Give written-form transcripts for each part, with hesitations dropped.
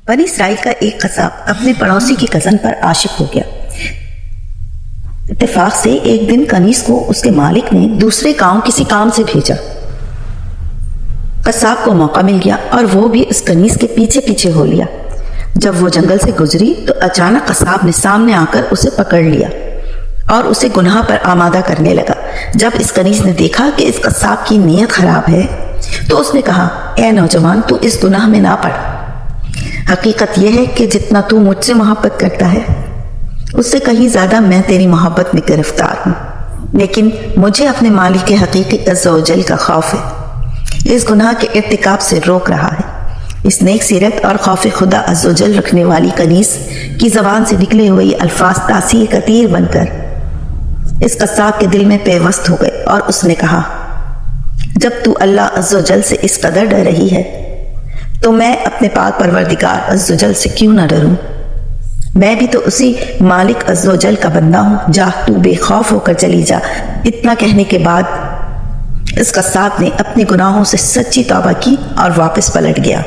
بنی اسرائیل کا ایک قصاب اپنے پڑوسی کی کزن پر عاشق ہو گیا۔ اتفاق سے ایک دن کنیز کو اس کے مالک نے دوسرے گاؤں کسی کام سے بھیجا۔ قصاب کو موقع مل گیا اور وہ بھی اس کنیز کے پیچھے پیچھے ہو لیا۔ جب وہ جنگل سے گزری تو اچانک قصاب نے سامنے آ کر اسے پکڑ لیا اور اسے گناہ پر آمادہ کرنے لگا۔ جب اس کنیز نے دیکھا کہ اس قصاب کی نیت خراب ہے تو اس نے کہا، اے نوجوان، تو اس گناہ میں نہ پڑ۔ حقیقت یہ ہے کہ جتنا تو مجھ سے محبت کرتا ہے اس سے کہیں زیادہ میں تیری محبت میں گرفتار ہوں، لیکن مجھے اپنے مالک حقیقی عز و جل کا خوف ہے، اس گناہ کے ارتکاب سے روک رہا ہے۔ اس نیک سیرت اور خوف خدا عز و جل رکھنے والی کنیز کی زبان سے نکلے ہوئے یہ الفاظ تاثیر کا تیر بن کر اس قصاب کے دل میں پیوست ہو گئے اور اس نے کہا، جب تو اللہ عز و جل سے اس قدر ڈر رہی ہے تو میں اپنے پاک پروردگار عز و جل سے کیوں نہ ڈروں؟ میں بھی تو اسی مالک عز و جل کا بندہ ہوں، جا تو بے خوف ہو کر چلی جا۔ اتنا کہنے کے بعد اس قصاب نے اپنے گناہوں سے سچی توبہ کی اور واپس پلٹ گیا۔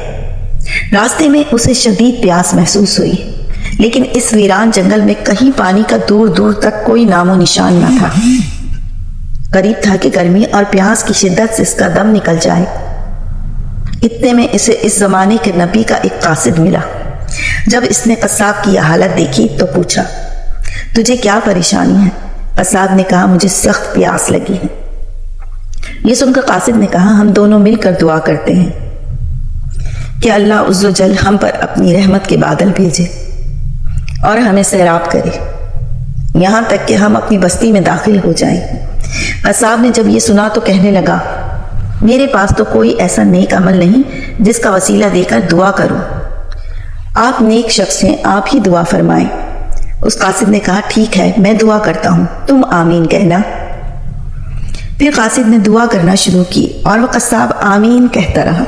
راستے میں اسے شدید پیاس محسوس ہوئی، لیکن اس ویران جنگل میں کہیں پانی کا دور دور تک کوئی نام و نشان نہ تھا۔ قریب تھا کہ گرمی اور پیاس کی شدت سے اس کا دم نکل جائے۔ اتنے میں اسے اس زمانے کے نبی کا ایک قاصد ملا۔ جب اس نے قصاب کی یہ حالت دیکھی تو پوچھا، تجھے کیا پریشانی ہے؟ قصاب نے کہا، مجھے سخت پیاس لگی ہے۔ یہ سن کر قاصد نے کہا، ہم دونوں مل کر دعا کرتے ہیں کہ اللہ عز و جل ہم پر اپنی رحمت کے بادل بھیجے اور ہمیں سیراب کرے یہاں تک کہ ہم اپنی بستی میں داخل ہو جائیں۔ قصاب نے جب یہ سنا تو کہنے لگا، میرے پاس تو کوئی ایسا نیک عمل نہیں جس کا وسیلہ دے کر دعا کروں۔ آپ نیک شخص ہیں، آپ ہی دعا فرمائیں۔ اس قاصد نے کہا، ٹھیک ہے، میں دعا کرتا ہوں، تم آمین کہنا۔ پھر قاصد نے دعا کرنا شروع کی اور وہ قصاب آمین کہتا رہا۔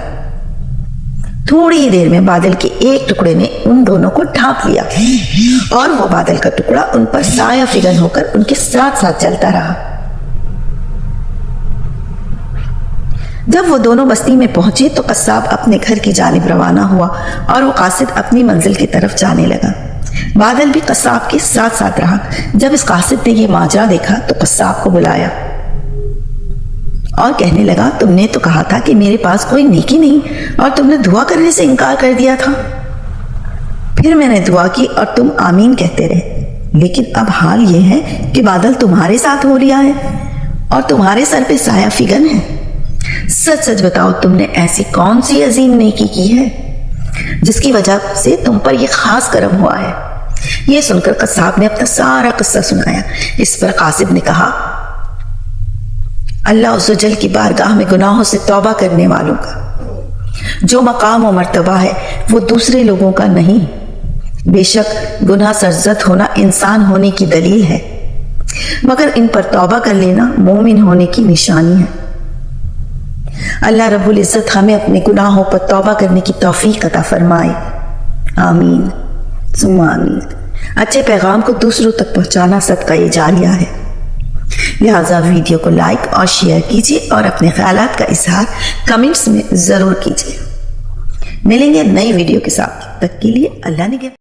تھوڑی ہی دیر میں بادل کے ایک ٹکڑے نے ان دونوں کو ڈھانپ لیا اور وہ بادل کا ٹکڑا ان پر سایہ فگن ہو کر ان کے ساتھ ساتھ چلتا رہا۔ جب وہ دونوں بستی میں پہنچے تو قصاب اپنے گھر کی جانب روانہ ہوا اور وہ قاصد اپنی منزل کی طرف جانے لگا۔ بادل بھی قصاب کے ساتھ ساتھ رہا۔ جب اس قاصد نے یہ ماجرا دیکھا تو قصاب کو بلایا اور کہنے لگا، تم نے تو کہا تھا کہ میرے پاس کوئی نیکی نہیں اور تم نے دعا کرنے سے انکار کر دیا تھا۔ پھر میں نے دعا کی اور تم آمین کہتے رہے، لیکن اب حال یہ ہے کہ بادل تمہارے ساتھ ہو لیا ہے اور تمہارے سر پہ سایہ فگن ہے۔ سچ سچ بتاؤ، تم نے ایسی کون سی عظیم نیکی کی ہے جس کی وجہ سے تم پر یہ خاص کرم ہوا ہے؟ یہ سن کر قصاب نے اپنا سارا قصہ سنایا۔ اس پر قاصد نے کہا، اللہ عز و جل کی بارگاہ میں گناہوں سے توبہ کرنے والوں کا جو مقام و مرتبہ ہے وہ دوسرے لوگوں کا نہیں۔ بے شک گناہ سرزد ہونا انسان ہونے کی دلیل ہے، مگر ان پر توبہ کر لینا مومن ہونے کی نشانی ہے۔ اللہ رب العزت ہمیں اپنے گناہوں پر توبہ کرنے کی توفیق عطا فرمائے، آمین ثم آمین۔ اچھے پیغام کو دوسروں تک پہنچانا صدقہ جاریہ ہے، لہٰذا ویڈیو کو لائک اور شیئر کیجیے اور اپنے خیالات کا اظہار کمنٹس میں ضرور کیجیے۔ ملیں گے نئی ویڈیو کے ساتھ، تب تک کے لیے اللہ نگہبان۔